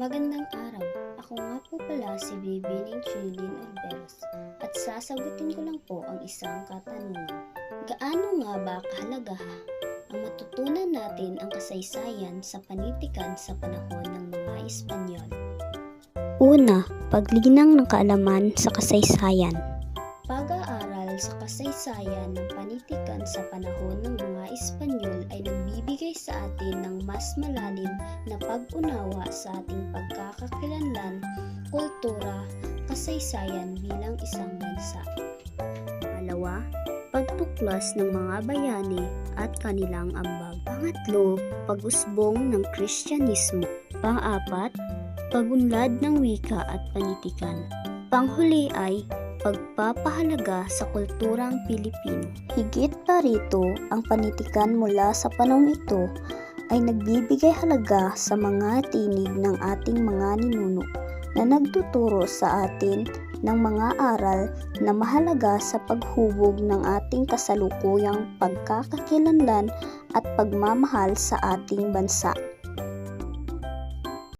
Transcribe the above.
Magandang araw. Ako nga po pala si Bibining Chinilin Olveros at sasagutin ko lang po ang isang katanungan. Gaano nga ba kahalaga ang matutunan natin ang kasaysayan sa panitikan sa panahon ng mga Espanyol? Una, paglinang ng kaalaman sa kasaysayan. Pag-aaral sa kasaysayan ng panitikan sa panahon ng mga Espanyol ay nagbibigay sa atin ng mas malalim na pag-unawa sa ating pagkakakilanlan, kultura, kasaysayan bilang isang bansa. Pangalawa, pagtuklas ng mga bayani at kanilang ambag. Pangatlo, pag-usbong ng Kristyanismo. Pang-apat, pagunlad ng wika at panitikan. Panghuli ay pagpapahalaga sa kulturang Pilipino. Higit pa rito, ang panitikan mula sa panahong ito ay nagbibigay halaga sa mga tinig ng ating mga ninuno na nagtuturo sa atin ng mga aral na mahalaga sa paghubog ng ating kasalukuyang pagkakakilanlan at pagmamahal sa ating bansa.